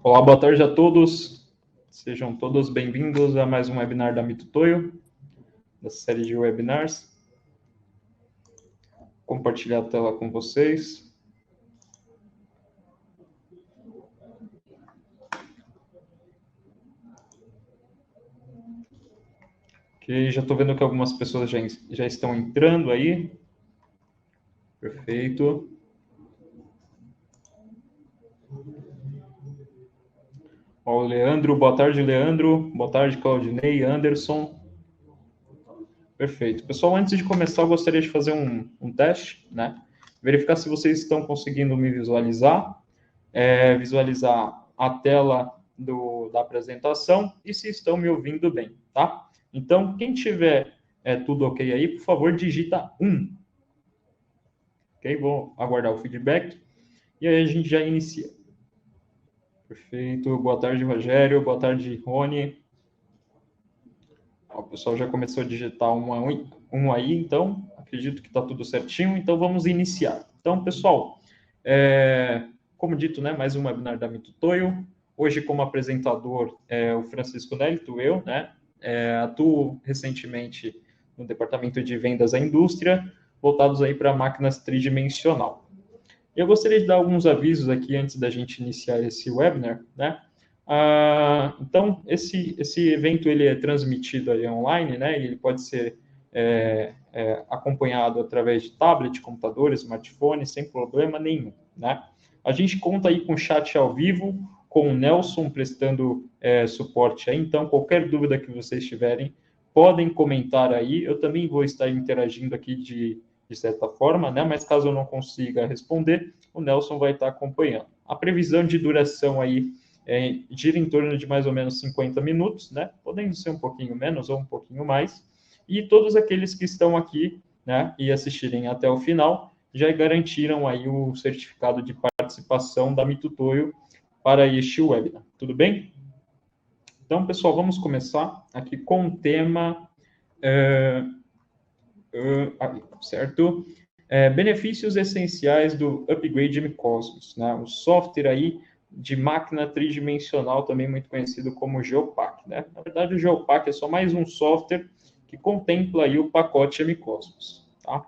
Olá, boa tarde a todos. Sejam todos bem-vindos a mais um webinar da Mitutoyo, da série de webinars. Vou compartilhar a tela com vocês. Ok, já estou vendo que algumas pessoas já estão entrando aí. Perfeito. Ó, o Leandro, boa tarde, Leandro. Boa tarde, Claudinei, Anderson. Perfeito. Pessoal, antes de começar, eu gostaria de fazer um teste, né? Verificar se vocês estão conseguindo me visualizar, visualizar a tela da apresentação e se estão me ouvindo bem, tá? Então, quem tiver tudo ok aí, por favor, digita 1. Ok? Vou aguardar o feedback e aí a gente já inicia. Perfeito. Boa tarde, Rogério. Boa tarde, Rony. O pessoal já começou a digitar um aí, então acredito que está tudo certinho, então vamos iniciar. Então, pessoal, como dito, né, mais um webinar da Mitutoyo. Hoje, como apresentador, o Francisco Nélito, eu, né, atuo recentemente no departamento de vendas à indústria, voltados aí para máquinas tridimensional. Eu gostaria de dar alguns avisos aqui antes da gente iniciar esse webinar, né? Então, esse evento ele é transmitido aí online, né? E ele pode ser acompanhado através de tablet, computador, smartphone, sem problema nenhum, né? A gente conta aí com chat ao vivo, com o Nelson prestando suporte aí. Então, qualquer dúvida que vocês tiverem, podem comentar aí. Eu também vou estar interagindo aqui de certa forma, né? Mas caso eu não consiga responder, o Nelson vai estar acompanhando. A previsão de duração aí gira em torno de mais ou menos 50 minutos, né? Podendo ser um pouquinho menos ou um pouquinho mais. E todos aqueles que estão aqui, né, e assistirem até o final, já garantiram aí o certificado de participação da Mitutoyo para este webinar. Tudo bem? Então, pessoal, vamos começar aqui com o tema... certo? Benefícios essenciais do Upgrade MCosmos, né? O software aí de máquina tridimensional, também muito conhecido como Geopack, né? Na verdade, o Geopack é só mais um software que contempla aí o pacote MCosmos, tá?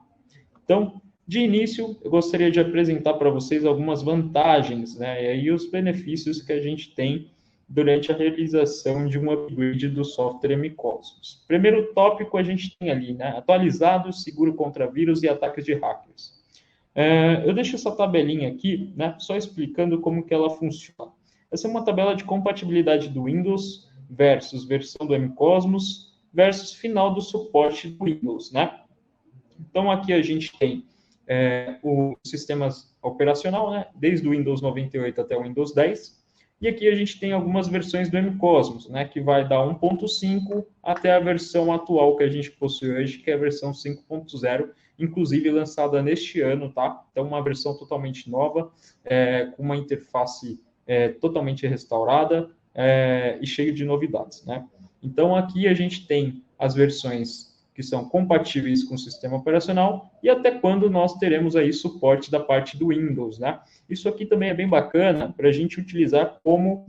Então, de início, eu gostaria de apresentar para vocês algumas vantagens, né? E aí os benefícios que a gente tem durante a realização de um upgrade do software MCosmos. Primeiro tópico a gente tem ali, né? Atualizado, seguro contra vírus e ataques de hackers. Eu deixo essa tabelinha aqui, né? Só explicando como que ela funciona. Essa é uma tabela de compatibilidade do Windows versus versão do MCosmos versus final do suporte do Windows, né? Então, aqui a gente tem os sistemas operacional, né? Desde o Windows 98 até o Windows 10. E aqui a gente tem algumas versões do MCosmos, né? Que vai da 1.5 até a versão atual que a gente possui hoje, que é a versão 5.0, inclusive lançada neste ano, tá? Então, uma versão totalmente nova, com uma interface totalmente restaurada e cheio de novidades, né? Então, aqui a gente tem as versões que são compatíveis com o sistema operacional e até quando nós teremos aí suporte da parte do Windows, né? Isso aqui também é bem bacana para a gente utilizar como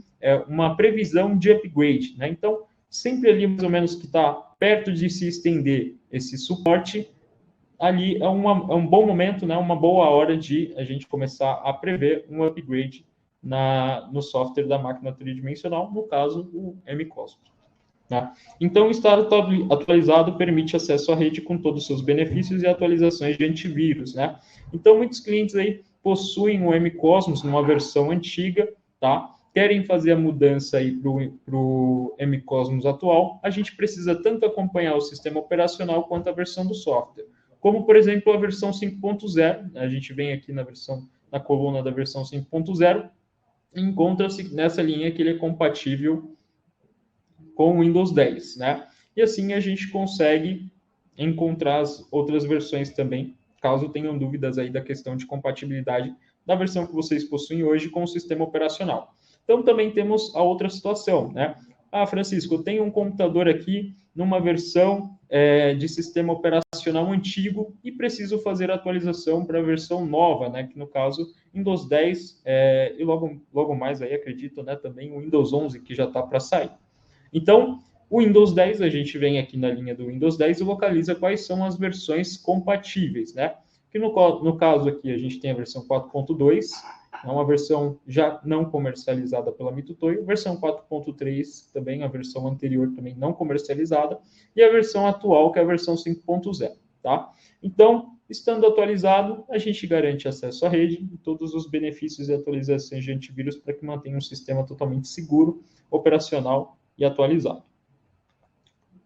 uma previsão de upgrade, né? Então, sempre ali mais ou menos que está perto de se estender esse suporte, ali é um bom momento, né? Uma boa hora de a gente começar a prever um upgrade no software da máquina tridimensional, no caso, o MCosmos. Tá? Então, estar atualizado permite acesso à rede com todos os seus benefícios e atualizações de antivírus, né? Então, muitos clientes aí possuem o MCosmos numa versão antiga, tá? Querem fazer a mudança aí para o MCosmos atual, a gente precisa tanto acompanhar o sistema operacional quanto a versão do software. Como, por exemplo, a versão 5.0, a gente vem aqui na coluna da versão 5.0, encontra-se nessa linha que ele é compatível com o Windows 10, né? E assim a gente consegue encontrar as outras versões também, caso tenham dúvidas aí da questão de compatibilidade da versão que vocês possuem hoje com o sistema operacional. Então também temos a outra situação, né? Ah, Francisco, eu tenho um computador aqui numa versão de sistema operacional antigo e preciso fazer a atualização para a versão nova, né? Que no caso, Windows 10 e logo mais aí, acredito, né? Também o Windows 11 que já está para sair. Então, o Windows 10, a gente vem aqui na linha do Windows 10 e localiza quais são as versões compatíveis, né? Que no caso aqui a gente tem a versão 4.2, é uma versão já não comercializada pela Mitutoyo, versão 4.3 também, a versão anterior também não comercializada, e a versão atual, que é a versão 5.0, tá? Então, estando atualizado, a gente garante acesso à rede e todos os benefícios e atualizações de antivírus para que mantenha um sistema totalmente seguro, operacional e atualizado.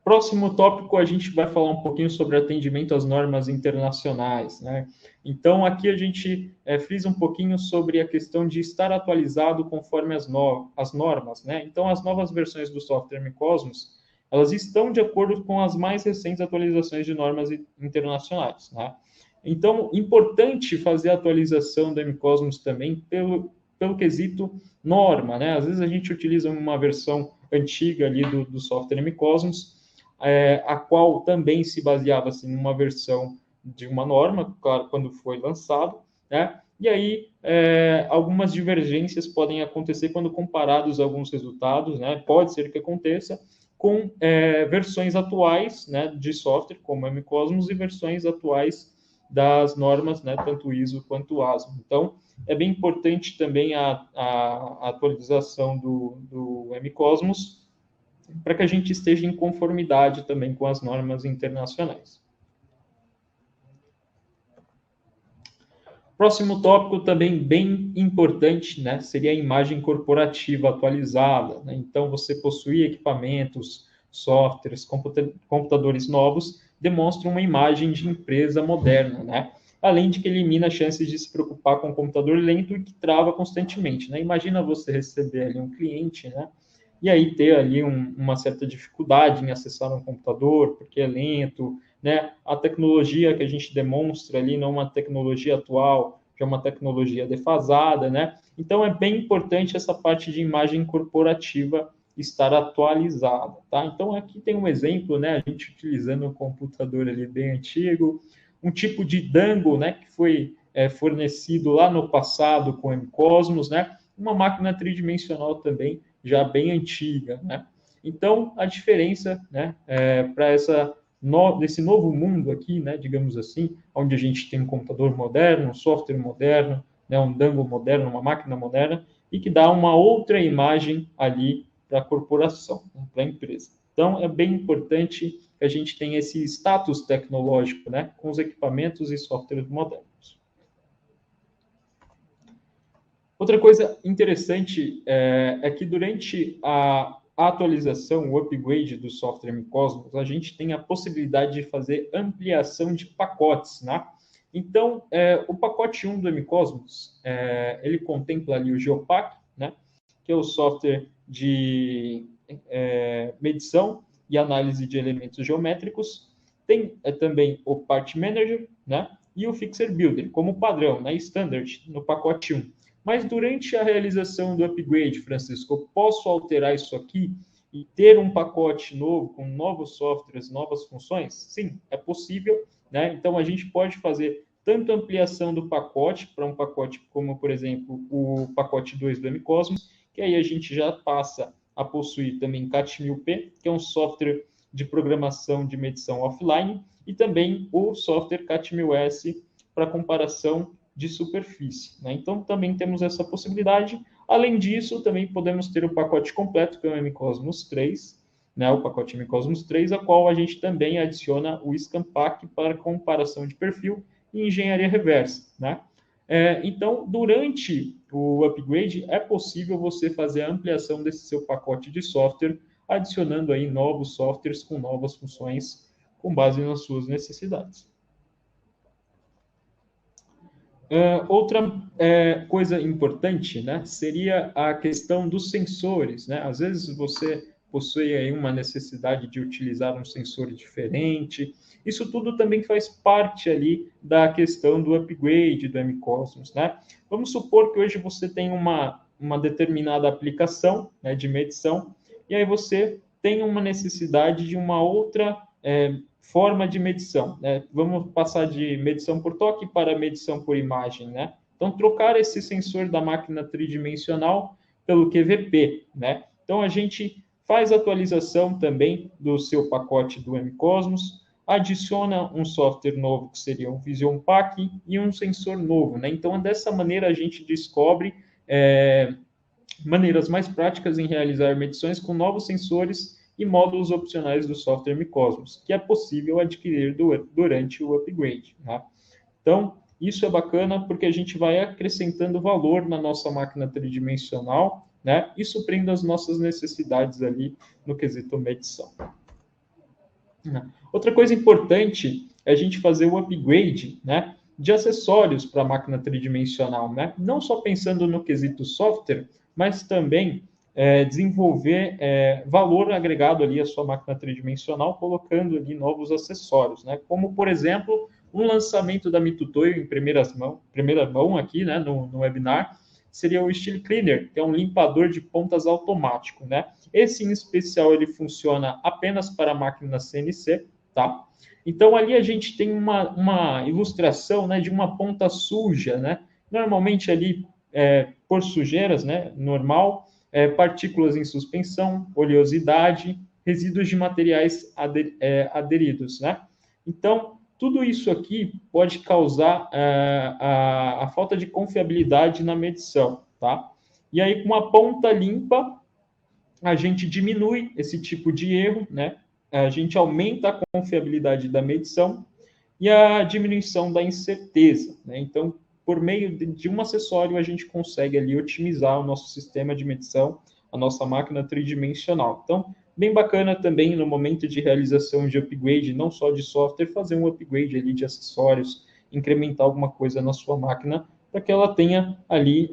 Próximo tópico, a gente vai falar um pouquinho sobre atendimento às normas internacionais, né? Então, aqui a gente frisa um pouquinho sobre a questão de estar atualizado conforme as normas, né? Então, as novas versões do software MCosmos, elas estão de acordo com as mais recentes atualizações de normas internacionais, né? Então, importante fazer a atualização do MCosmos também pelo quesito norma, né? Às vezes a gente utiliza uma versão antiga ali do software MCosmos, a qual também se baseava assim, numa versão de uma norma, claro, quando foi lançado, né? E aí algumas divergências podem acontecer quando comparados alguns resultados, né? Pode ser que aconteça com versões atuais, né, de software, como a MCosmos, e versões atuais das normas, né, tanto ISO quanto ASME. Então, é bem importante também a atualização do MCosmos, para que a gente esteja em conformidade também com as normas internacionais. Próximo tópico também bem importante, né, seria a imagem corporativa atualizada, né? Então, você possuir equipamentos, softwares, computadores novos, demonstra uma imagem de empresa moderna, né? Além de que elimina chances de se preocupar com um computador lento e que trava constantemente, né? Imagina você receber ali um cliente, né? E aí ter ali uma certa dificuldade em acessar um computador, porque é lento, né? A tecnologia que a gente demonstra ali não é uma tecnologia atual, que é uma tecnologia defasada, né? Então, é bem importante essa parte de imagem corporativa estar atualizada, tá? Então, aqui tem um exemplo, né? A gente utilizando um computador ali bem antigo, um tipo de dangle, né? Que foi fornecido lá no passado com o MCosmos, né? Uma máquina tridimensional também, já bem antiga, né? Então, a diferença, né? Para desse novo mundo aqui, né, digamos assim, onde a gente tem um computador moderno, um software moderno, né, um dangle moderno, uma máquina moderna, e que dá uma outra imagem ali para a corporação, né, para a empresa. Então, é bem importante que a gente tenha esse status tecnológico, né, com os equipamentos e softwares modernos. Outra coisa interessante é que durante a atualização, o upgrade do software MCosmos, a gente tem a possibilidade de fazer ampliação de pacotes, né? Então, o pacote 1 do MCosmos, ele contempla ali o Geopack, né? Que é o software de medição e análise de elementos geométricos. Tem também o Part Manager, né? E o Fixer Builder, como padrão, né? Standard, no pacote 1. Mas durante a realização do upgrade, Francisco, eu posso alterar isso aqui e ter um pacote novo, com novos softwares, novas funções? Sim, é possível, né? Então, a gente pode fazer tanto ampliação do pacote, para um pacote como, por exemplo, o pacote 2 do MCosmos, que aí a gente já passa a possuir também CAT1000P, que é um software de programação de medição offline, e também o software CAT1000S para comparação de superfície, né? Então, também temos essa possibilidade. Além disso, também podemos ter o pacote completo, que é o MCosmos 3, né? O pacote MCosmos 3, a qual a gente também adiciona o Scampack para comparação de perfil e engenharia reversa, né? Então, durante o upgrade, é possível você fazer a ampliação desse seu pacote de software, adicionando aí novos softwares com novas funções com base nas suas necessidades. Outra coisa importante, né, seria a questão dos sensores, né? Às vezes você possui aí uma necessidade de utilizar um sensor diferente. Isso tudo também faz parte ali da questão do upgrade do MCosmos, né? Vamos supor que hoje você tem uma determinada aplicação, né, de medição e aí você tem uma necessidade de uma outra forma de medição, né? Vamos passar de medição por toque para medição por imagem, né? Então, trocar esse sensor da máquina tridimensional pelo QVP, né? Então, a gente faz atualização também do seu pacote do mCosmos, adiciona um software novo, que seria o Vision Pack, e um sensor novo, né? Então, dessa maneira, a gente descobre maneiras mais práticas em realizar medições com novos sensores e módulos opcionais do software mCosmos, que é possível adquirir durante o upgrade, né? Então, isso é bacana porque a gente vai acrescentando valor na nossa máquina tridimensional, né? E suprindo as nossas necessidades ali no quesito medição. Outra coisa importante é a gente fazer o upgrade, né, de acessórios para a máquina tridimensional, né? Não só pensando no quesito software, mas também desenvolver valor agregado ali à sua máquina tridimensional, colocando ali novos acessórios, né? Como, por exemplo, um lançamento da Mitutoyo em primeira mão aqui, né, no webinar, seria o Steel Cleaner, que é um limpador de pontas automático, né? Esse, em especial, ele funciona apenas para máquinas CNC, tá? Então, ali a gente tem uma ilustração, né, de uma ponta suja, né? Normalmente ali por sujeiras, né, normal, partículas em suspensão, oleosidade, resíduos de materiais aderidos, né? Então, tudo isso aqui pode causar a falta de confiabilidade na medição, tá? E aí, com a ponta limpa, a gente diminui esse tipo de erro, né? A gente aumenta a confiabilidade da medição e a diminuição da incerteza, né? Então, por meio de um acessório, a gente consegue ali otimizar o nosso sistema de medição, a nossa máquina tridimensional. Então, bem bacana também no momento de realização de upgrade, não só de software, fazer um upgrade ali de acessórios, incrementar alguma coisa na sua máquina, para que ela tenha ali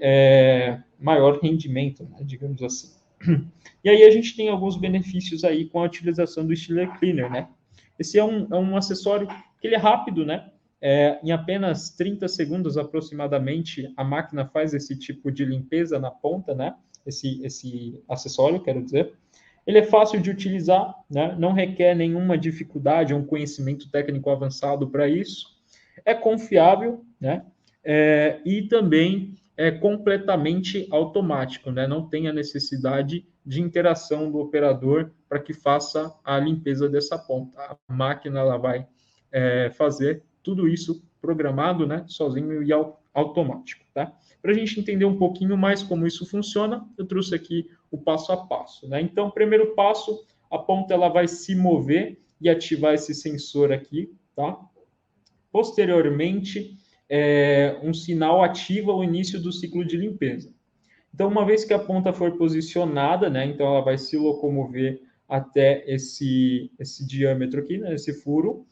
maior rendimento, né, digamos assim. E aí a gente tem alguns benefícios aí com a utilização do Steel Cleaner, né? Esse é um acessório que ele é rápido, né? Em apenas 30 segundos aproximadamente, a máquina faz esse tipo de limpeza na ponta, né? Esse acessório, quero dizer. Ele é fácil de utilizar, né? Não requer nenhuma dificuldade, um conhecimento técnico avançado para isso. É confiável, né? E também é completamente automático, né? Não tem a necessidade de interação do operador para que faça a limpeza dessa ponta. A máquina ela vai fazer tudo isso programado, né? Sozinho e automático, tá? Para a gente entender um pouquinho mais como isso funciona, eu trouxe aqui o passo a passo, né? Então, primeiro passo, a ponta ela vai se mover e ativar esse sensor aqui, tá? Posteriormente, um sinal ativa o início do ciclo de limpeza. Então, uma vez que a ponta for posicionada, né, então ela vai se locomover até esse diâmetro aqui, né, esse furo,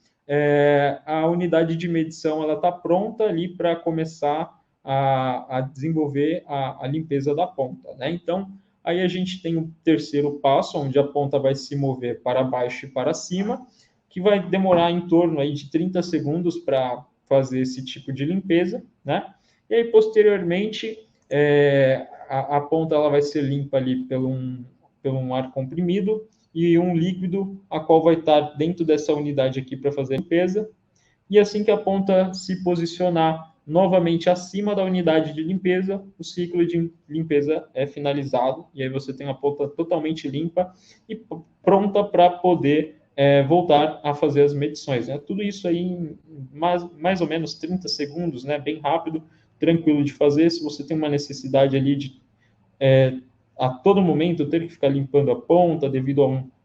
a unidade de medição ela está pronta ali para começar a desenvolver a limpeza da ponta, né? Então, aí a gente tem o terceiro passo, onde a ponta vai se mover para baixo e para cima, que vai demorar em torno aí de 30 segundos para fazer esse tipo de limpeza, né? E aí, posteriormente, a ponta ela vai ser limpa ali pelo um ar comprimido e um líquido, a qual vai estar dentro dessa unidade aqui para fazer a limpeza. E assim que a ponta se posicionar novamente acima da unidade de limpeza, o ciclo de limpeza é finalizado, e aí você tem a ponta totalmente limpa e pronta para poder voltar a fazer as medições, né? Tudo isso aí em mais ou menos 30 segundos, né? Bem rápido, tranquilo de fazer. Se você tem uma necessidade ali de a todo momento ter que ficar limpando a ponta devido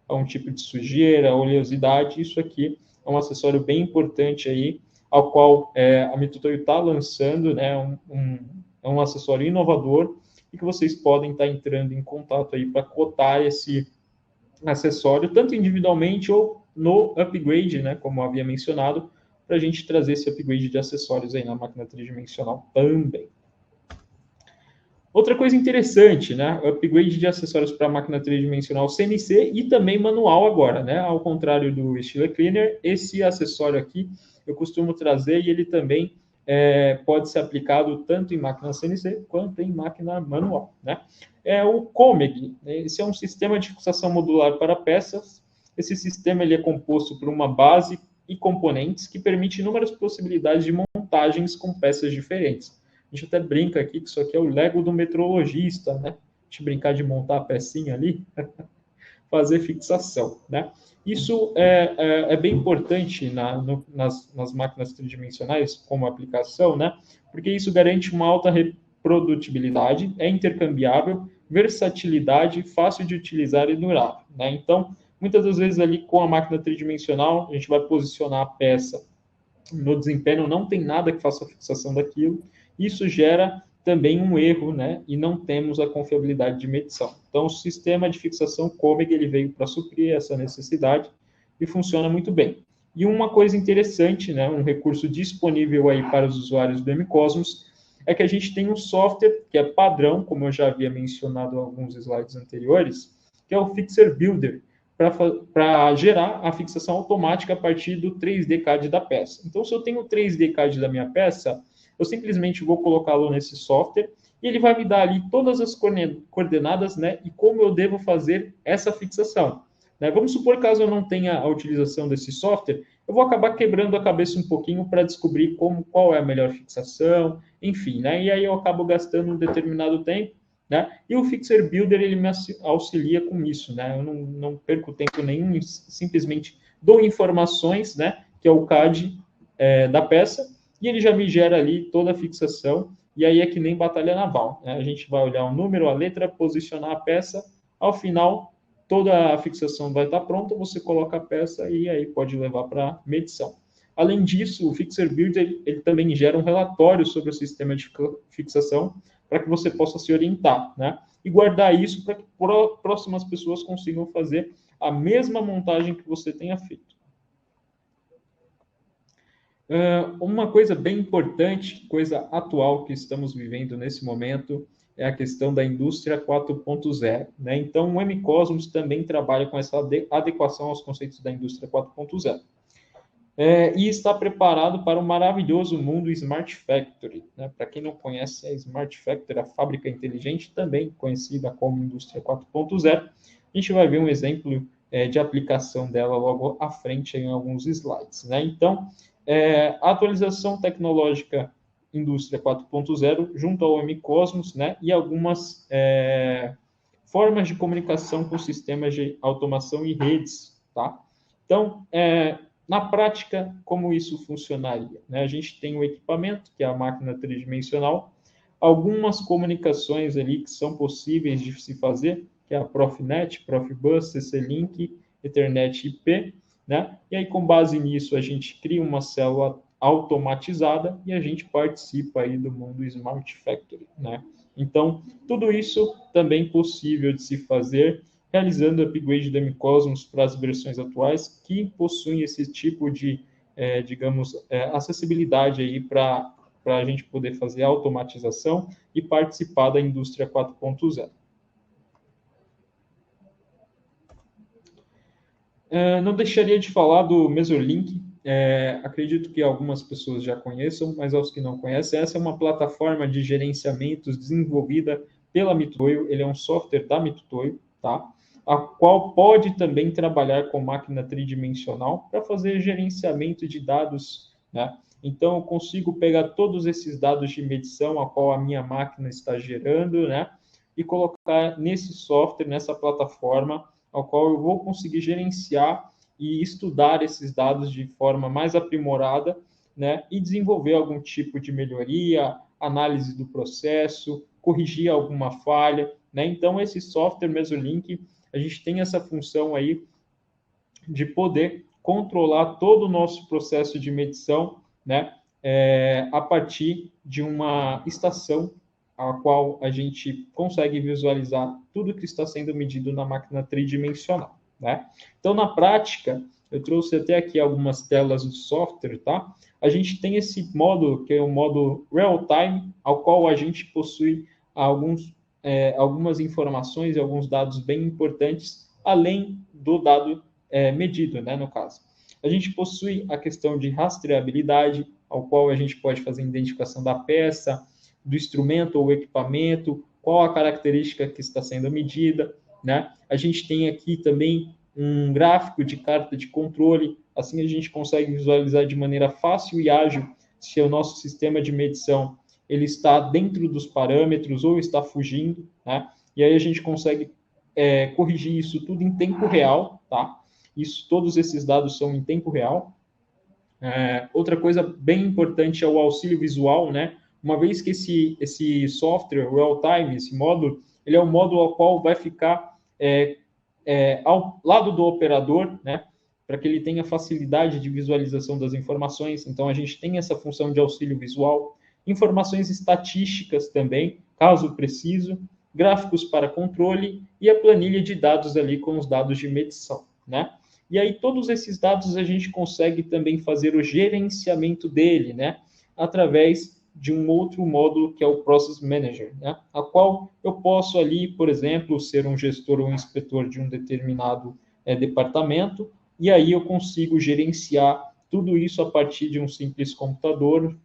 a um tipo de sujeira, oleosidade, isso aqui é um acessório bem importante aí, ao qual a Mitutoyo está lançando, né? É um acessório inovador e que vocês podem estar entrando em contato aí para cotar esse acessório, tanto individualmente ou no upgrade, né, como eu havia mencionado, para a gente trazer esse upgrade de acessórios aí na máquina tridimensional também. Outra coisa interessante, né, upgrade de acessórios para a máquina tridimensional CNC e também manual agora, né, ao contrário do Steel Cleaner, esse acessório aqui eu costumo trazer e ele também pode ser aplicado tanto em máquina CNC quanto em máquina manual, né? É o COMEG, esse é um sistema de fixação modular para peças. Esse sistema ele é composto por uma base e componentes que permite inúmeras possibilidades de montagens com peças diferentes. A gente até brinca aqui que isso aqui é o Lego do metrologista, né? A gente brincar de montar a pecinha ali, fazer fixação, né? Isso é bem importante nas máquinas tridimensionais como aplicação, né? Porque isso garante uma alta reprodutibilidade, é intercambiável, versatilidade, fácil de utilizar e durável, né? Então, muitas das vezes ali com a máquina tridimensional, a gente vai posicionar a peça no desempenho, não tem nada que faça a fixação daquilo, isso gera também um erro, né? E não temos a confiabilidade de medição. Então, o sistema de fixação COMEG, ele veio para suprir essa necessidade e funciona muito bem. E uma coisa interessante, né? Um recurso disponível aí para os usuários do MCosmos é que a gente tem um software que é padrão, como eu já havia mencionado em alguns slides anteriores, que é o Fixer Builder, para gerar a fixação automática a partir do 3D CAD da peça. Então, se eu tenho o 3D CAD da minha peça, eu simplesmente vou colocá-lo nesse software e ele vai me dar ali todas as coordenadas, né, e como eu devo fazer essa fixação. Né? Vamos supor, caso eu não tenha a utilização desse software, eu vou acabar quebrando a cabeça um pouquinho para descobrir qual é a melhor fixação, enfim, né? E aí eu acabo gastando um determinado tempo, né? E o Fixer Builder, ele me auxilia com isso, né? Eu não perco tempo nenhum, simplesmente dou informações, né? Que é o CAD da peça, e ele já me gera ali toda a fixação, e aí é que nem batalha naval, né? A gente vai olhar o número, a letra, posicionar a peça, ao final, toda a fixação vai estar pronta, você coloca a peça e aí pode levar para medição. Além disso, o Fixer Builder, ele também gera um relatório sobre o sistema de fixação, para que você possa se orientar, né? E guardar isso para que próximas pessoas consigam fazer a mesma montagem que você tenha feito. Uma coisa bem importante, coisa atual que estamos vivendo nesse momento, é a questão da indústria 4.0, né? Então, o MCosmos também trabalha com essa adequação aos conceitos da indústria 4.0. E está preparado para o maravilhoso mundo Smart Factory, né? Para quem não conhece, a Smart Factory, a fábrica inteligente, também conhecida como indústria 4.0. A gente vai ver um exemplo de aplicação dela logo à frente em alguns slides, né? Então, a atualização tecnológica indústria 4.0 junto ao MCosmos, né? E algumas formas de comunicação com sistemas de automação e redes, tá? Então, na prática, como isso funcionaria? Né? A gente tem o equipamento, que é a máquina tridimensional, algumas comunicações ali que são possíveis de se fazer, que é a Profinet, Profibus, CC-Link, Ethernet IP, né? E aí, com base nisso, a gente cria uma célula automatizada e a gente participa aí do mundo Smart Factory, né? Então, tudo isso também possível de se fazer realizando o upgrade do MCosmos para as versões atuais que possuem esse tipo de, digamos, acessibilidade aí para a gente poder fazer automatização e participar da indústria 4.0. Não deixaria de falar do Mesolink. Acredito que algumas pessoas já conheçam, mas aos que não conhecem, essa é uma plataforma de gerenciamentos desenvolvida pela Mitutoyo. Ele é um software da Mitutoyo, tá? A qual pode também trabalhar com máquina tridimensional para fazer gerenciamento de dados, né? Então, eu consigo pegar todos esses dados de medição a qual a minha máquina está gerando, né? E colocar nesse software, nessa plataforma, ao qual eu vou conseguir gerenciar e estudar esses dados de forma mais aprimorada, né? E desenvolver algum tipo de melhoria, análise do processo, corrigir alguma falha, né? Então, esse software Mesolink, a gente tem essa função aí de poder controlar todo o nosso processo de medição, né? A partir de uma estação a qual a gente consegue visualizar tudo que está sendo medido na máquina tridimensional, né? Então, na prática, eu trouxe até aqui algumas telas do software, tá? A gente tem esse módulo, que é o módulo real-time, ao qual a gente possui algumas informações e alguns dados bem importantes, além do dado medido, né, no caso. A gente possui a questão de rastreabilidade, ao qual a gente pode fazer a identificação da peça, do instrumento ou equipamento, qual a característica que está sendo medida, né? A gente tem aqui também um gráfico de carta de controle, assim a gente consegue visualizar de maneira fácil e ágil se o nosso sistema de medição ele está dentro dos parâmetros ou está fugindo, né? E aí a gente consegue corrigir isso tudo em tempo real, tá? Todos esses dados são em tempo real. Outra coisa bem importante é o auxílio visual, né? Uma vez que esse software, real-time, esse módulo, ele é o módulo ao qual vai ficar ao lado do operador, né? Para que ele tenha facilidade de visualização das informações. Então, a gente tem essa função de auxílio visual, informações estatísticas também, caso preciso, gráficos para controle e a planilha de dados ali com os dados de medição, né? E aí, todos esses dados a gente consegue também fazer o gerenciamento dele, né? Através de um outro módulo que é o Process Manager, né? A qual eu posso ali, por exemplo, ser um gestor ou um inspetor de um determinado departamento, e aí eu consigo gerenciar tudo isso a partir de um simples computador,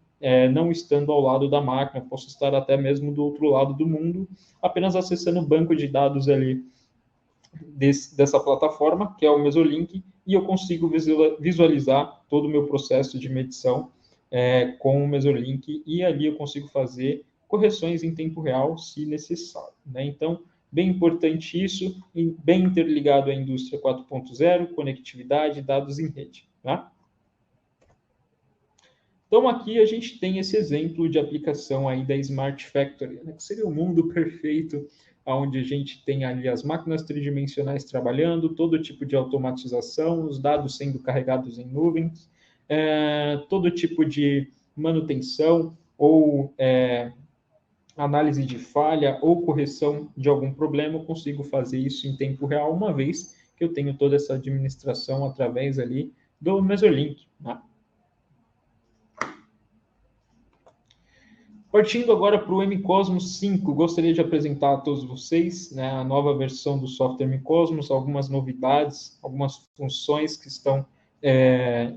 não estando ao lado da máquina, posso estar até mesmo do outro lado do mundo, apenas acessando o banco de dados ali dessa plataforma, que é o Mesolink, e eu consigo visualizar todo o meu processo de medição com o Mesolink, e ali eu consigo fazer correções em tempo real, se necessário, né? Então, bem importante isso, e bem interligado à indústria 4.0, conectividade, dados em rede, né? Então, aqui a gente tem esse exemplo de aplicação aí da Smart Factory, né, que seria o mundo perfeito, onde a gente tem ali as máquinas tridimensionais trabalhando, todo tipo de automatização, os dados sendo carregados em nuvens, todo tipo de manutenção ou análise de falha ou correção de algum problema, eu consigo fazer isso em tempo real, uma vez que eu tenho toda essa administração através ali do Mesolink, né? Partindo agora para o MCosmos 5, gostaria de apresentar a todos vocês, né, a nova versão do software MCosmos, algumas novidades, algumas funções que estão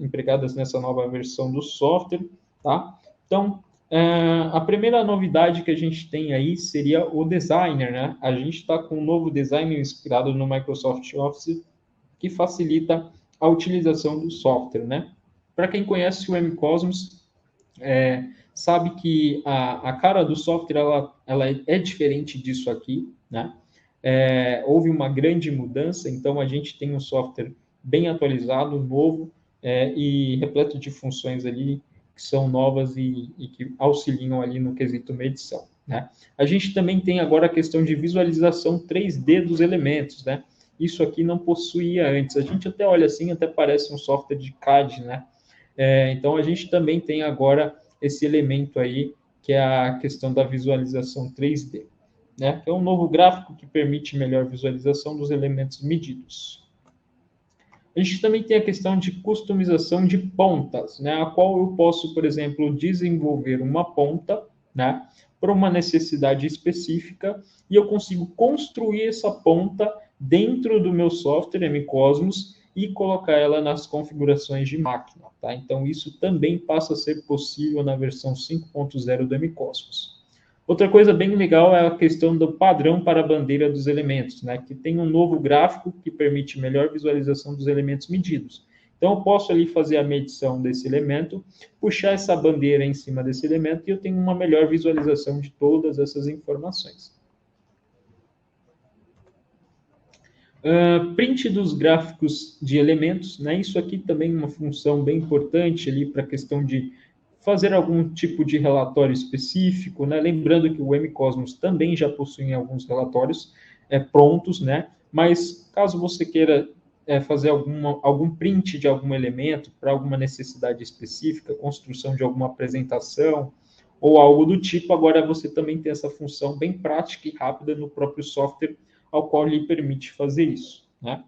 empregadas nessa nova versão do software, tá? Então, a primeira novidade que a gente tem aí seria o designer, né? A gente está com um novo designer inspirado no Microsoft Office que facilita a utilização do software, né? Para quem conhece o MCosmos, sabe que a cara do software ela é diferente disso aqui, né? Houve uma grande mudança, então a gente tem um software bem atualizado, novo e repleto de funções ali que são novas e que auxiliam ali no quesito medição, né? A gente também tem agora a questão de visualização 3D dos elementos, né? Isso aqui não possuía antes. A gente até olha assim, até parece um software de CAD, né? Então a gente também tem agora esse elemento aí, que é a questão da visualização 3D, né? É um novo gráfico que permite melhor visualização dos elementos medidos. A gente também tem a questão de customização de pontas, né? A qual eu posso, por exemplo, desenvolver uma ponta, né, para uma necessidade específica, e eu consigo construir essa ponta dentro do meu software MCosmos e colocar ela nas configurações de máquina, tá? Então, isso também passa a ser possível na versão 5.0 do MCosmos. Outra coisa bem legal é a questão do padrão para a bandeira dos elementos, né? Que tem um novo gráfico que permite melhor visualização dos elementos medidos. Então, eu posso ali fazer a medição desse elemento, puxar essa bandeira em cima desse elemento e eu tenho uma melhor visualização de todas essas informações. Print dos gráficos de elementos, né? Isso aqui também é uma função bem importante ali para a questão de fazer algum tipo de relatório específico, né? Lembrando que o MCosmos também já possui alguns relatórios prontos, né? Mas caso você queira fazer algum print de algum elemento para alguma necessidade específica, construção de alguma apresentação ou algo do tipo, agora você também tem essa função bem prática e rápida no próprio software ao qual lhe permite fazer isso, né?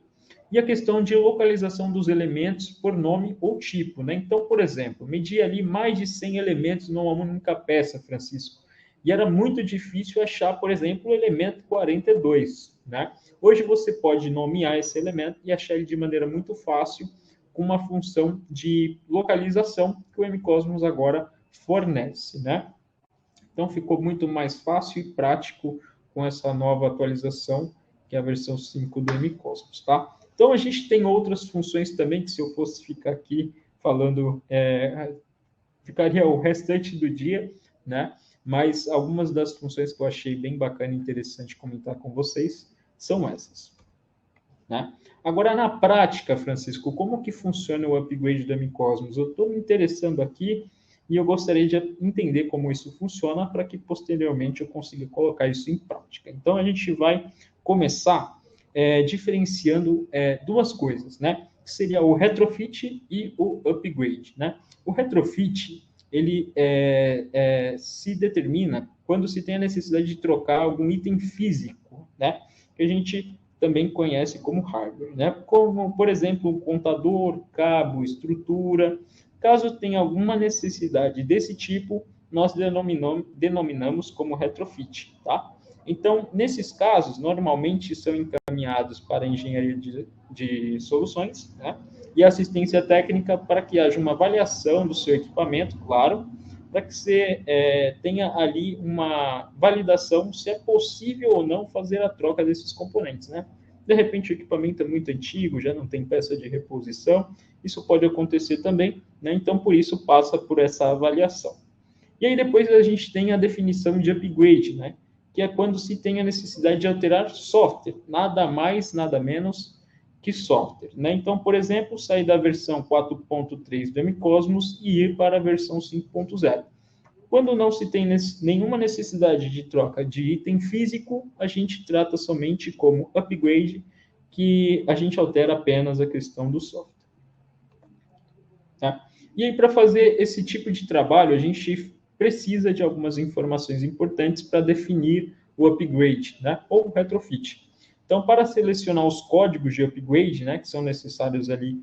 E a questão de localização dos elementos por nome ou tipo, né? Então, por exemplo, medir ali mais de 100 elementos numa única peça, Francisco, e era muito difícil achar, por exemplo, o elemento 42, né? Hoje você pode nomear esse elemento e achar ele de maneira muito fácil com uma função de localização que o mCosmos agora fornece, né? Então, ficou muito mais fácil e prático com essa nova atualização, que é a versão 5 do mCosmos, tá? Então, a gente tem outras funções também, que se eu fosse ficar aqui falando, ficaria o restante do dia, né? Mas algumas das funções que eu achei bem bacana e interessante comentar com vocês são essas, né? Agora, na prática, Francisco, como que funciona o upgrade do mCosmos? Eu estou me interessando aqui e eu gostaria de entender como isso funciona para que posteriormente eu consiga colocar isso em prática. Então, a gente vai começar diferenciando duas coisas, né? Que seria o retrofit e o upgrade, né? O retrofit, ele se determina quando se tem a necessidade de trocar algum item físico, né? Que a gente também conhece como hardware, né? Como, por exemplo, contador, cabo, estrutura. Caso tenha alguma necessidade desse tipo, nós denominamos como retrofit, tá? Então, nesses casos, normalmente são encaminhados para a engenharia de soluções, né? E assistência técnica para que haja uma avaliação do seu equipamento, claro, para que você tenha ali uma validação se é possível ou não fazer a troca desses componentes, né? De repente o equipamento é muito antigo, já não tem peça de reposição, isso pode acontecer também, né? Então por isso passa por essa avaliação. E aí depois a gente tem a definição de upgrade, né? Que é quando se tem a necessidade de alterar software, nada mais, nada menos que software, né? Então, por exemplo, sair da versão 4.3 do mCosmos e ir para a versão 5.0. Quando não se tem nenhuma necessidade de troca de item físico, a gente trata somente como upgrade, que a gente altera apenas a questão do software. Tá? E aí, para fazer esse tipo de trabalho, a gente precisa de algumas informações importantes para definir o upgrade, né? Ou o retrofit. Então, para selecionar os códigos de upgrade, né, que são necessários ali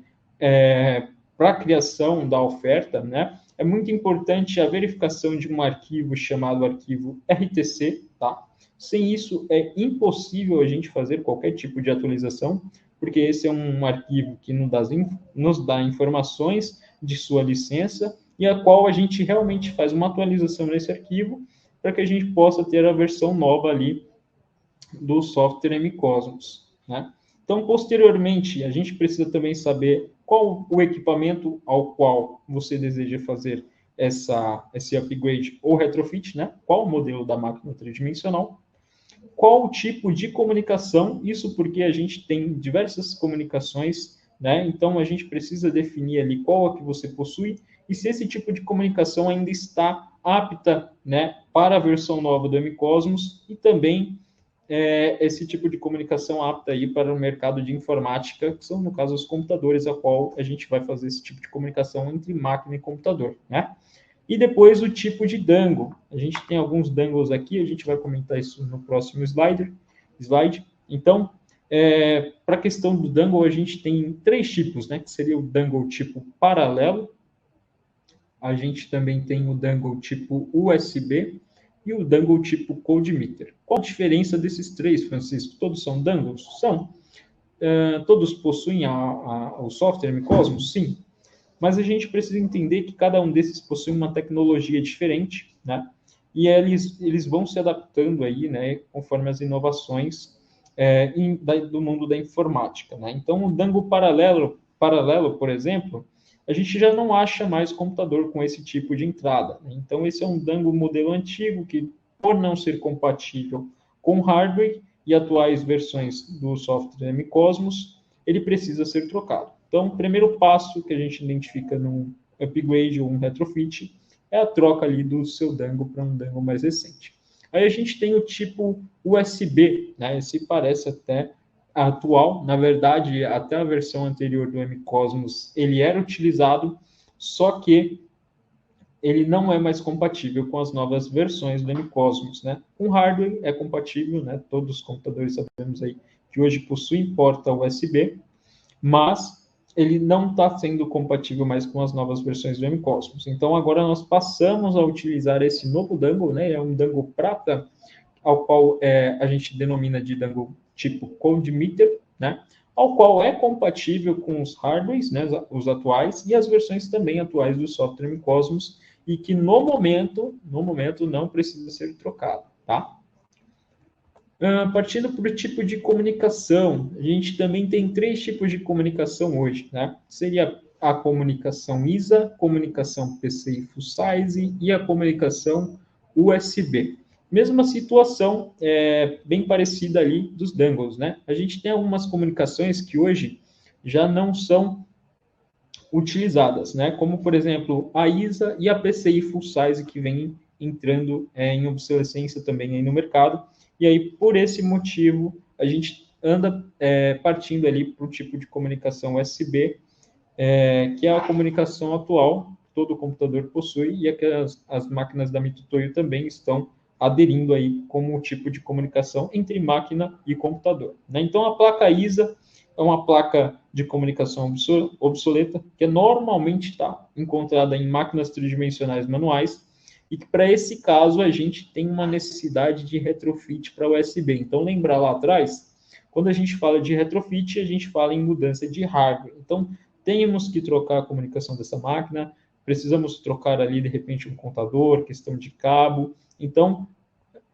para a criação da oferta, né, é muito importante a verificação de um arquivo chamado arquivo RTC, tá? Sem isso, é impossível a gente fazer qualquer tipo de atualização, porque esse é um arquivo que nos dá informações de sua licença e a qual a gente realmente faz uma atualização nesse arquivo para que a gente possa ter a versão nova ali do software mCosmos, né? Então, posteriormente, a gente precisa também saber qual o equipamento ao qual você deseja fazer esse upgrade ou retrofit, né? Qual o modelo da máquina tridimensional, qual o tipo de comunicação, isso porque a gente tem diversas comunicações, né? Então, a gente precisa definir ali qual a que você possui e se esse tipo de comunicação ainda está apta, né, para a versão nova do mCosmos e também esse tipo de comunicação apta aí para o mercado de informática, que são, no caso, os computadores, a qual a gente vai fazer esse tipo de comunicação entre máquina e computador, né? E depois o tipo de dangle. A gente tem alguns dangles aqui, a gente vai comentar isso no próximo slide. Então, para a questão do dangle, a gente tem 3 tipos, né? Que seria o dangle tipo paralelo, a gente também tem o dangle tipo USB e o dangle tipo CodeMeter. Qual a diferença desses 3, Francisco? Todos são dangles? São. Todos possuem o software mCosmos? Sim. Mas a gente precisa entender que cada um desses possui uma tecnologia diferente, né? E eles vão se adaptando aí, né? Conforme as inovações do mundo da informática, né? Então, o dangle paralelo, por exemplo, a gente já não acha mais computador com esse tipo de entrada, né? Então, esse é um dangle modelo antigo que, por não ser compatível com hardware e atuais versões do software mCosmos, ele precisa ser trocado. Então, o primeiro passo que a gente identifica num upgrade ou um retrofit é a troca ali do seu dangle para um dangle mais recente. Aí a gente tem o tipo USB, né? Esse parece até atual, na verdade, até a versão anterior do mCosmos, ele era utilizado, só que ele não é mais compatível com as novas versões do mCosmos, né? Com hardware é compatível, né? Todos os computadores sabemos aí que hoje possuem porta USB, mas ele não está sendo compatível mais com as novas versões do mCosmos. Então, agora nós passamos a utilizar esse novo dangle, né? É um dangle prata, ao qual a gente denomina de dangle tipo CodeMeter, né? ao qual é compatível com os hardwares, né, os atuais, e as versões também atuais do software MiCosmos, e que no momento não precisa ser trocado, tá? Partindo para o tipo de comunicação, a gente também tem 3 tipos de comunicação hoje, né? Seria a comunicação ISA, comunicação PCI Full Size e a comunicação USB. Mesma situação, bem parecida ali dos dongles, né? A gente tem algumas comunicações que hoje já não são utilizadas, né? Como, por exemplo, a ISA e a PCI Full Size, que vem entrando em obsolescência também aí no mercado. E aí, por esse motivo, a gente anda partindo ali para o tipo de comunicação USB, que é a comunicação atual, todo computador possui, e é que as máquinas da Mitutoyo também estão aderindo aí como tipo de comunicação entre máquina e computador, né? Então, a placa ISA é uma placa de comunicação obsoleta, que normalmente está encontrada em máquinas tridimensionais manuais, e que para esse caso a gente tem uma necessidade de retrofit para USB. Então, lembrar lá atrás, quando a gente fala de retrofit, a gente fala em mudança de hardware. Então, temos que trocar a comunicação dessa máquina, precisamos trocar ali, de repente, um contador, questão de cabo. Então,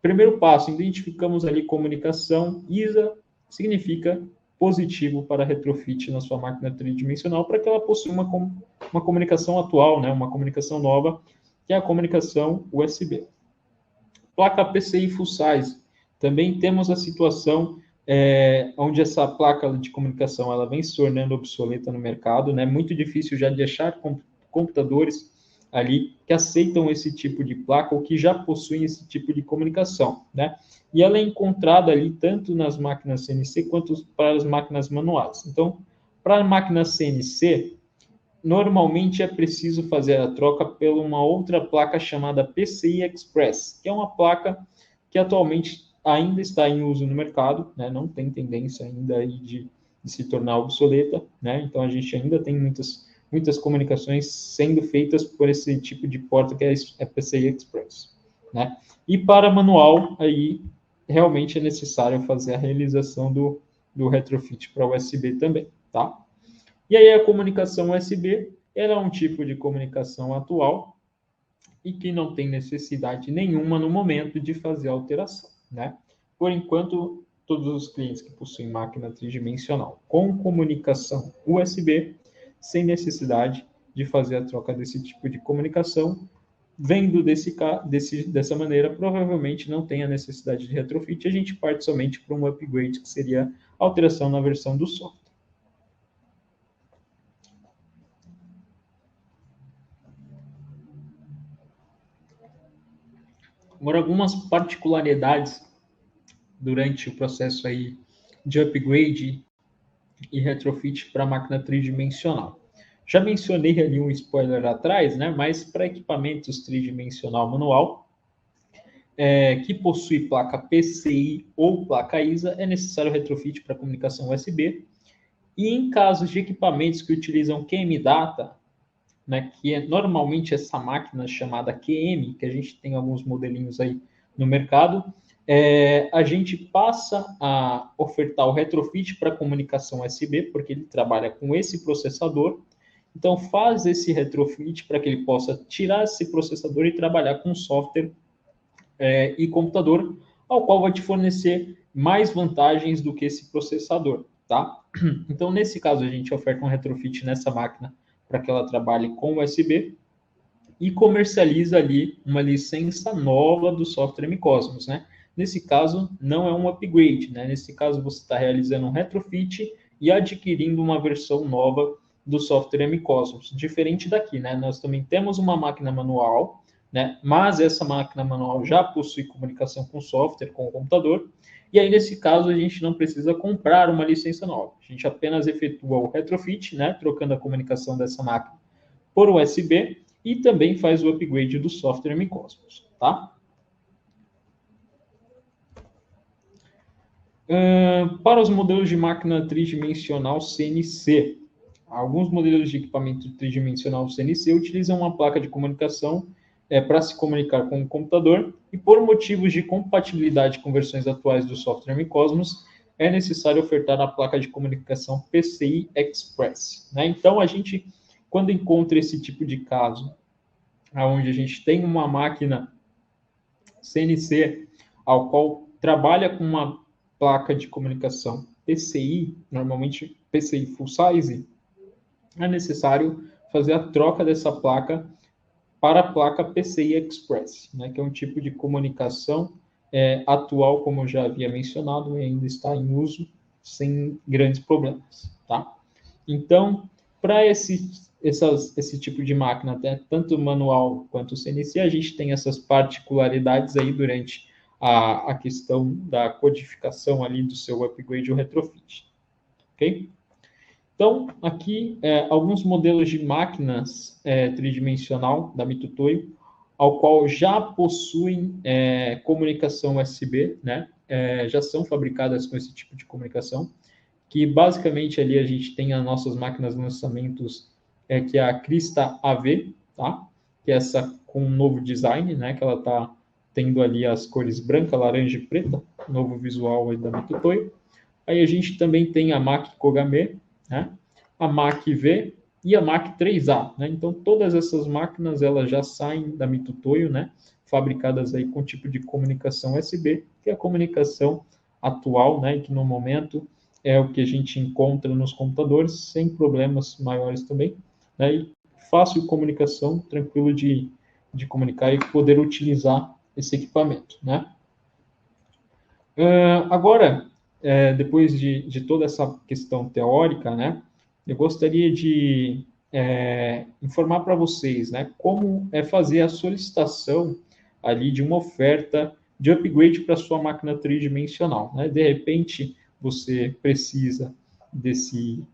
primeiro passo, identificamos ali comunicação. ISA significa positivo para retrofit na sua máquina tridimensional, para que ela possua uma comunicação atual, né, uma comunicação nova, que é a comunicação USB. Placa PCI Full Size. Também temos a situação onde essa placa de comunicação ela vem se tornando obsoleta no mercado, né? Muito difícil já de achar computadores ali que aceitam esse tipo de placa ou que já possuem esse tipo de comunicação, né? E ela é encontrada ali tanto nas máquinas CNC quanto para as máquinas manuais. Então, para a máquina CNC, normalmente é preciso fazer a troca por uma outra placa chamada PCI Express, que é uma placa que atualmente ainda está em uso no mercado, né? Não tem tendência ainda aí de se tornar obsoleta, né? Então a gente ainda tem muitas comunicações sendo feitas por esse tipo de porta que é a PCI Express, né? E para manual, aí realmente é necessário fazer a realização do retrofit para USB também, tá? E aí a comunicação USB, ela é um tipo de comunicação atual e que não tem necessidade nenhuma no momento de fazer alteração, né? Por enquanto, todos os clientes que possuem máquina tridimensional com comunicação USB, sem necessidade de fazer a troca desse tipo de comunicação, vendo dessa maneira, provavelmente não tem a necessidade de retrofit, a gente parte somente para um upgrade, que seria alteração na versão do software. Agora, algumas particularidades durante o processo aí de upgrade e retrofit para máquina tridimensional. Já mencionei ali um spoiler atrás, né? Mas para equipamentos tridimensional manual, que possui placa PCI ou placa ISA, é necessário retrofit para comunicação USB. E em casos de equipamentos que utilizam QM-Data, né, que é normalmente essa máquina chamada QM, que a gente tem alguns modelinhos aí no mercado, a gente passa a ofertar o retrofit para comunicação USB, porque ele trabalha com esse processador. Então, faz esse retrofit para que ele possa tirar esse processador e trabalhar com software e computador, ao qual vai te fornecer mais vantagens do que esse processador, tá? Então, nesse caso, a gente oferta um retrofit nessa máquina para que ela trabalhe com USB e comercializa ali uma licença nova do software MiCosmos, né? Nesse caso, não é um upgrade, né? Nesse caso, você está realizando um retrofit e adquirindo uma versão nova do software MiCosmos. Diferente daqui, né? Nós também temos uma máquina manual, né? Mas essa máquina manual já possui comunicação com software, com o computador, e aí, nesse caso, a gente não precisa comprar uma licença nova. A gente apenas efetua o retrofit, né? Trocando a comunicação dessa máquina por USB e também faz o upgrade do software MiCosmos, tá? Para os modelos de máquina tridimensional CNC, alguns modelos de equipamento tridimensional CNC utilizam uma placa de comunicação para se comunicar com o computador e por motivos de compatibilidade com versões atuais do software MiCosmos, é necessário ofertar a placa de comunicação PCI Express, né? Então, a gente, quando encontra esse tipo de caso, onde a gente tem uma máquina CNC, ao qual trabalha com uma placa de comunicação PCI, normalmente PCI full size, é necessário fazer a troca dessa placa para a placa PCI Express, né, que é um tipo de comunicação atual, como eu já havia mencionado, e ainda está em uso sem grandes problemas. Tá? Então, para esse tipo de máquina, tanto manual quanto CNC, a gente tem essas particularidades aí durante a questão da codificação ali do seu upgrade ou retrofit. Ok? Então, aqui, alguns modelos de máquinas tridimensional da Mitutoyo, ao qual já possuem comunicação USB, né? Já são fabricadas com esse tipo de comunicação, que basicamente ali a gente tem as nossas máquinas de lançamentos, que é a Crista AV, tá? Que é essa com um novo design, né? Que ela está tendo ali as cores branca, laranja e preta, novo visual aí da Mitutoyo. Aí a gente também tem a Mac Kogame, né? A Mac V e a Mac 3A, né? Então todas essas máquinas elas já saem da Mitutoyo, né? Fabricadas aí com tipo de comunicação USB, que é a comunicação atual, né? Que no momento é o que a gente encontra nos computadores, sem problemas maiores também, né? E fácil comunicação, tranquilo de comunicar e poder utilizar esse equipamento, né? Agora, depois de toda essa questão teórica, né, eu gostaria de informar para vocês, né, como fazer a solicitação ali de uma oferta de upgrade para sua máquina tridimensional, né? De repente, você precisa desse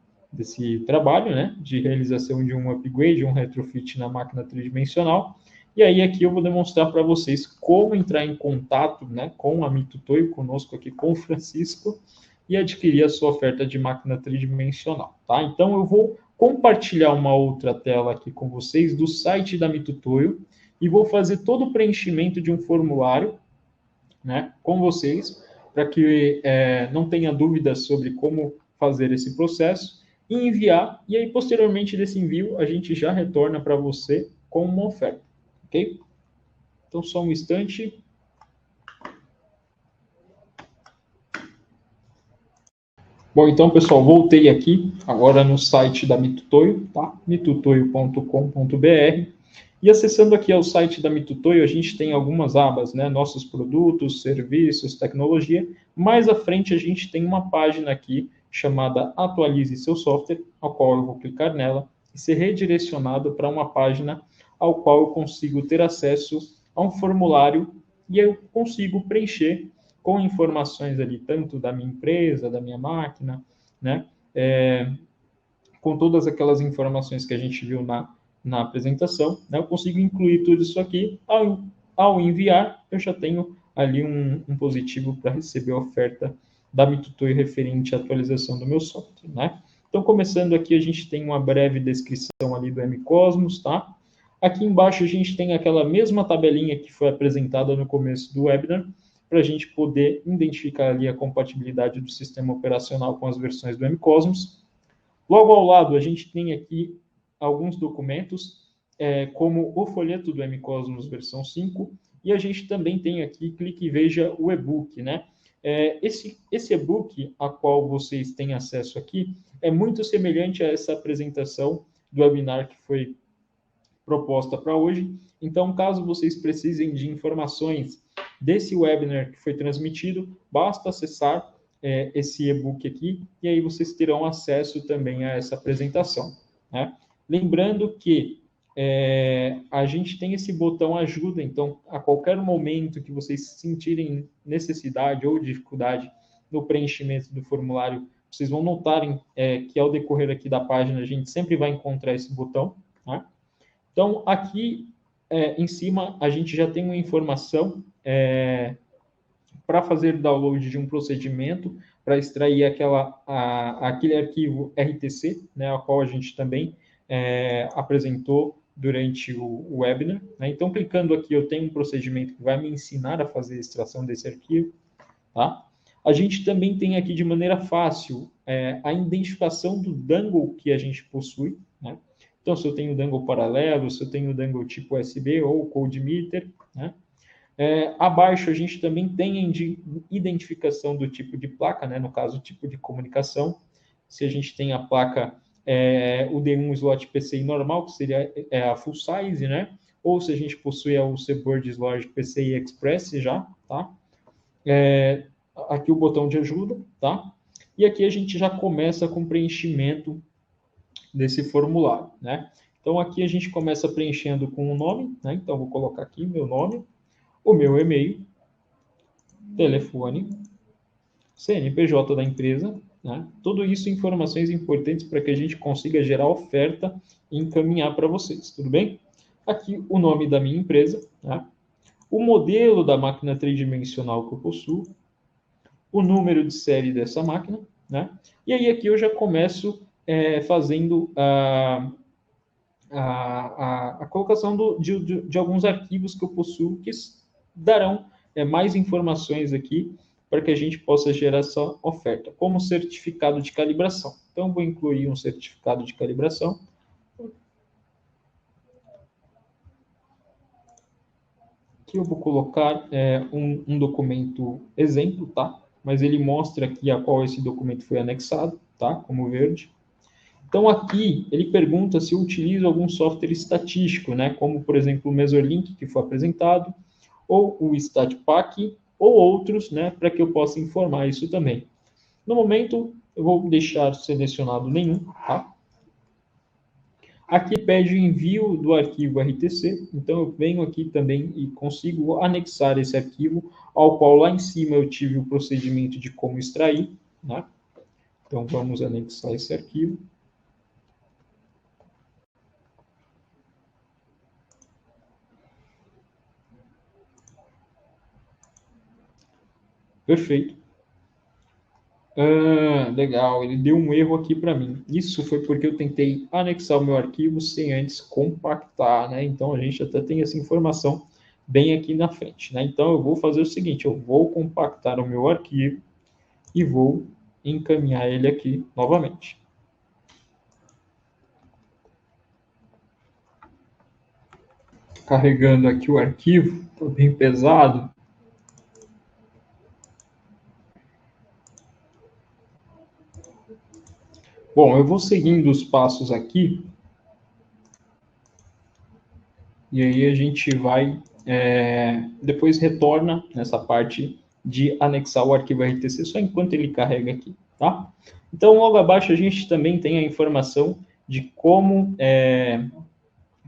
trabalho, né, de realização de um upgrade, um retrofit na máquina tridimensional. E aí aqui eu vou demonstrar para vocês como entrar em contato, né, com a Mitutoyo, conosco aqui, com o Francisco, e adquirir a sua oferta de máquina tridimensional, tá? Então eu vou compartilhar uma outra tela aqui com vocês do site da Mitutoyo e vou fazer todo o preenchimento de um formulário, né, com vocês, para que não tenha dúvidas sobre como fazer esse processo e enviar, e aí posteriormente desse envio a gente já retorna para você com uma oferta. Ok? Então, só um instante. Bom, então, pessoal, voltei aqui, agora no site da Mitutoyo, tá? mitutoyo.com.br. E acessando aqui ao site da Mitutoyo, a gente tem algumas abas, né? Nossos produtos, serviços, tecnologia. Mais à frente, a gente tem uma página aqui chamada Atualize seu software, ao qual eu vou clicar nela e ser redirecionado para uma página ao qual eu consigo ter acesso a um formulário e eu consigo preencher com informações ali, tanto da minha empresa, da minha máquina, né? Com todas aquelas informações que a gente viu na apresentação, né? Eu consigo incluir tudo isso aqui. Ao enviar, eu já tenho ali um positivo para receber a oferta da Mitutoyo referente à atualização do meu software, né? Então, começando aqui, a gente tem uma breve descrição ali do mCosmos, tá? Aqui embaixo a gente tem aquela mesma tabelinha que foi apresentada no começo do webinar, para a gente poder identificar ali a compatibilidade do sistema operacional com as versões do mCosmos. Logo ao lado, a gente tem aqui alguns documentos, como o folheto do mCosmos versão 5, e a gente também tem aqui, clique e veja o e-book, né? Esse e-book a qual vocês têm acesso aqui é muito semelhante a essa apresentação do webinar que foi proposta para hoje. Então, caso vocês precisem de informações desse webinar que foi transmitido, basta acessar esse e-book aqui e aí vocês terão acesso também a essa apresentação, né? Lembrando que a gente tem esse botão ajuda, então a qualquer momento que vocês sentirem necessidade ou dificuldade no preenchimento do formulário, vocês vão notarem que ao decorrer aqui da página a gente sempre vai encontrar esse botão, né? Então, aqui em cima, a gente já tem uma informação para fazer download de um procedimento, para extrair aquele arquivo RTC, né, a qual a gente também apresentou durante o webinar, né? Então, clicando aqui, eu tenho um procedimento que vai me ensinar a fazer a extração desse arquivo, tá? A gente também tem aqui de maneira fácil a identificação do dangle que a gente possui, né? Então, se eu tenho dangle paralelo, se eu tenho dangle tipo USB ou code meter, né? Abaixo a gente também tem a identificação do tipo de placa, né? No caso, tipo de comunicação. Se a gente tem a placa o D1 slot PCI normal, que seria a full size, né? Ou se a gente possui o CBird Logic PCI Express já, tá? Aqui o botão de ajuda, tá? E aqui a gente já começa com o preenchimento desse formulário, né? Então aqui a gente começa preenchendo com o nome, né? Então vou colocar aqui meu nome, o meu e-mail, telefone, CNPJ da empresa, né? Tudo isso informações importantes para que a gente consiga gerar oferta e encaminhar para vocês, tudo bem? Aqui o nome da minha empresa, né? O modelo da máquina tridimensional que eu possuo, o número de série dessa máquina, né? E aí aqui eu já começo fazendo a colocação de alguns arquivos que eu possuo que darão mais informações aqui para que a gente possa gerar essa oferta, como certificado de calibração. Então, vou incluir um certificado de calibração. Aqui eu vou colocar um documento exemplo, tá? Mas ele mostra aqui a qual esse documento foi anexado, tá? Como verde. Então, aqui, ele pergunta se eu utilizo algum software estatístico, né? Como, por exemplo, o Mesorlink, que foi apresentado, ou o StatPack, ou outros, né? Para que eu possa informar isso também. No momento, eu vou deixar selecionado nenhum, tá? Aqui pede o envio do arquivo RTC, então eu venho aqui também e consigo anexar esse arquivo, ao qual lá em cima eu tive o procedimento de como extrair, né? Então vamos anexar esse arquivo. Perfeito. Legal, ele deu um erro aqui para mim. Isso foi porque eu tentei anexar o meu arquivo sem antes compactar, né? Então a gente até tem essa informação bem aqui na frente, né? Então eu vou fazer o seguinte, eu vou compactar o meu arquivo e vou encaminhar ele aqui novamente. Carregando aqui o arquivo, está bem pesado. Bom, eu vou seguindo os passos aqui. E aí a gente vai, depois retorna nessa parte de anexar o arquivo RTC, só enquanto ele carrega aqui, tá? Então, logo abaixo a gente também tem a informação de como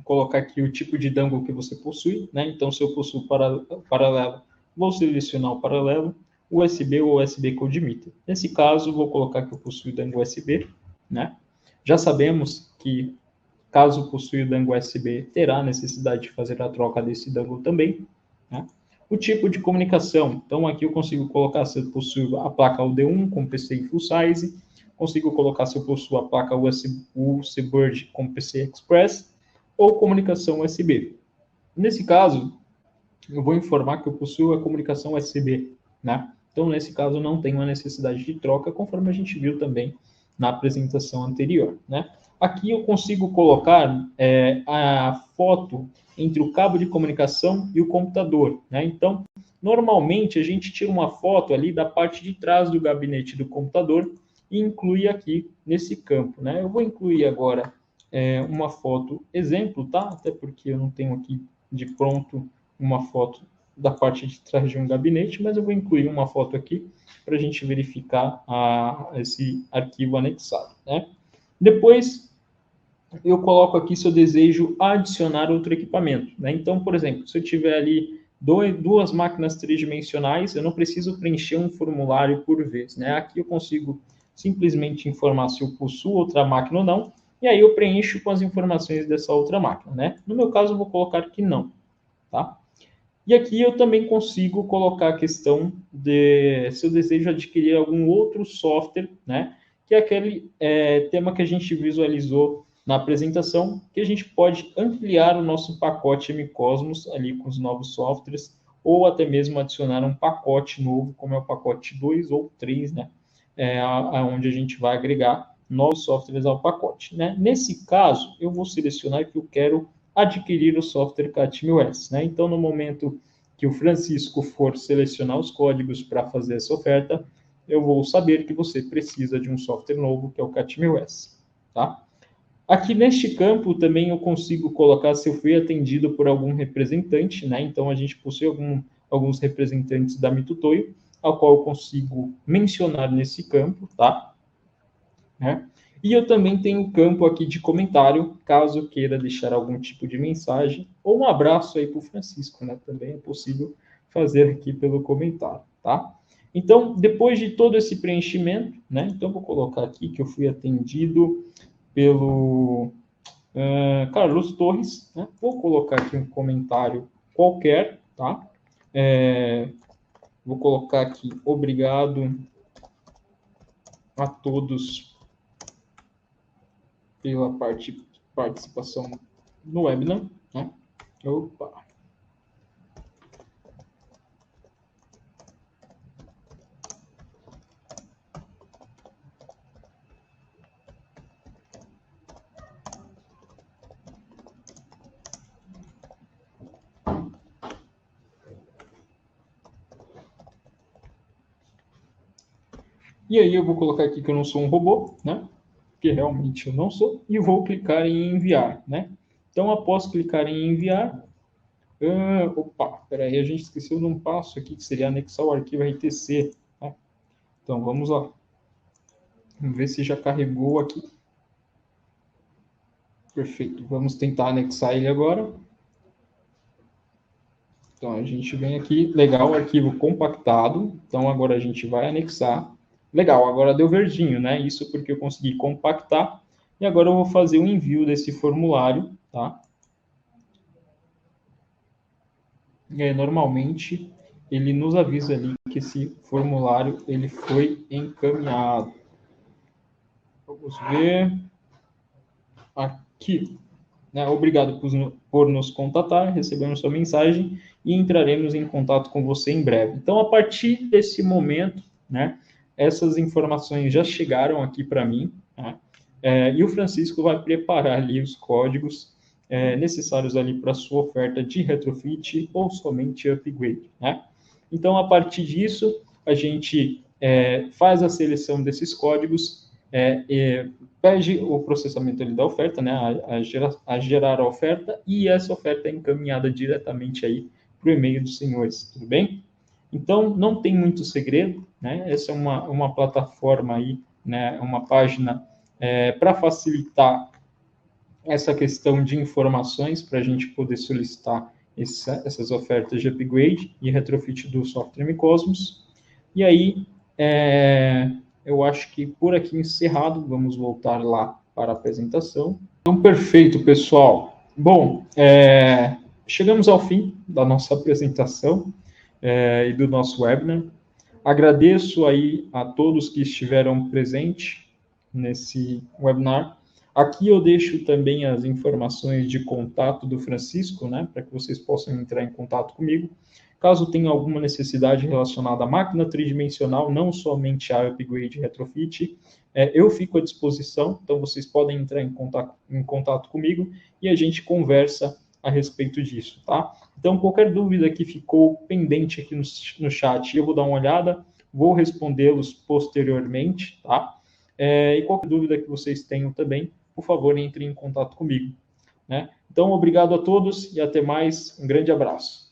colocar aqui o tipo de dangle que você possui, né? Então, se eu possuo paralelo, vou selecionar o paralelo, USB ou USB Code Meter. Nesse caso, vou colocar que eu possuo dangle USB, né? Já sabemos que caso possua o dangle USB, terá necessidade de fazer a troca desse dangle também, né? O tipo de comunicação, então aqui eu consigo colocar se eu possuo a placa UD1 com PCI full size, consigo colocar se eu possuo a placa UCBird com PCI Express, ou comunicação USB. Nesse caso, eu vou informar que eu possuo a comunicação USB, né? Então, nesse caso, não tem uma necessidade de troca, conforme a gente viu também na apresentação anterior, né? Aqui eu consigo colocar a foto entre o cabo de comunicação e o computador, né? Então, normalmente a gente tira uma foto ali da parte de trás do gabinete do computador e inclui aqui nesse campo, né? Eu vou incluir agora uma foto exemplo, tá? Até porque eu não tenho aqui de pronto uma foto da parte de trás de um gabinete, mas eu vou incluir uma foto aqui para a gente verificar esse arquivo anexado, né? Depois, eu coloco aqui se eu desejo adicionar outro equipamento, né? Então, por exemplo, se eu tiver ali duas máquinas tridimensionais, eu não preciso preencher um formulário por vez, né? Aqui eu consigo simplesmente informar se eu possuo outra máquina ou não, e aí eu preencho com as informações dessa outra máquina, né? No meu caso, eu vou colocar que não, tá? E aqui eu também consigo colocar a questão de se eu desejo adquirir algum outro software, né? Que é aquele tema que a gente visualizou na apresentação, que a gente pode ampliar o nosso pacote MCosmos ali com os novos softwares, ou até mesmo adicionar um pacote novo, como é o pacote 2 ou 3, né? Onde a gente vai agregar novos softwares ao pacote, né? Nesse caso, eu vou selecionar que eu quero adquirir o software CatMOS, né? Então, no momento que o Francisco for selecionar os códigos para fazer essa oferta, eu vou saber que você precisa de um software novo, que é o CatMOS, tá? Aqui neste campo também eu consigo colocar se eu fui atendido por algum representante, né? Então a gente possui alguns representantes da Mitutoyo, ao qual eu consigo mencionar nesse campo, tá? Né? E eu também tenho um campo aqui de comentário, caso queira deixar algum tipo de mensagem, ou um abraço aí para o Francisco, né? Também é possível fazer aqui pelo comentário, tá? Então, depois de todo esse preenchimento, né? Então, vou colocar aqui que eu fui atendido pelo Carlos Torres, né? Vou colocar aqui um comentário qualquer, tá? Vou colocar aqui, obrigado a todos pela participação no webinar, né? Opa! E aí eu vou colocar aqui que eu não sou um robô, né? Que realmente eu não sou, e vou clicar em enviar, né? Então, após clicar em enviar, peraí, a gente esqueceu de um passo aqui, que seria anexar o arquivo RTC, né? Então, vamos lá. Vamos ver se já carregou aqui. Perfeito, vamos tentar anexar ele agora. Então, a gente vem aqui, legal, arquivo compactado. Então, agora a gente vai anexar. Legal, agora deu verdinho, né? Isso porque eu consegui compactar. E agora eu vou fazer o envio desse formulário, tá? E aí, normalmente, ele nos avisa ali que esse formulário ele foi encaminhado. Vamos ver. Aqui. Né? Obrigado por nos contatar, recebemos sua mensagem e entraremos em contato com você em breve. Então, a partir desse momento, né, essas informações já chegaram aqui para mim, tá? E o Francisco vai preparar ali os códigos necessários ali para a sua oferta de retrofit ou somente upgrade, né? Então, a partir disso, a gente faz a seleção desses códigos, pede o processamento ali da oferta, né, a gerar a oferta, e essa oferta é encaminhada diretamente aí para o e-mail dos senhores, tudo bem? Então, não tem muito segredo, né? Essa é uma plataforma aí, né, uma página para facilitar essa questão de informações para a gente poder solicitar essas ofertas de upgrade e retrofit do software Micosmos. E aí, eu acho que por aqui encerrado, vamos voltar lá para a apresentação. Então, perfeito, pessoal. Bom, chegamos ao fim da nossa apresentação e do nosso webinar. Agradeço aí a todos que estiveram presentes nesse webinar. Aqui eu deixo também as informações de contato do Francisco, né, para que vocês possam entrar em contato comigo. Caso tenha alguma necessidade relacionada à máquina tridimensional, não somente a upgrade retrofit, eu fico à disposição, então vocês podem entrar em contato comigo e a gente conversa a respeito disso, tá? Então, qualquer dúvida que ficou pendente aqui no chat, eu vou dar uma olhada, vou respondê-los posteriormente, tá? E qualquer dúvida que vocês tenham também, por favor, entre em contato comigo, né? Então, obrigado a todos e até mais. Um grande abraço.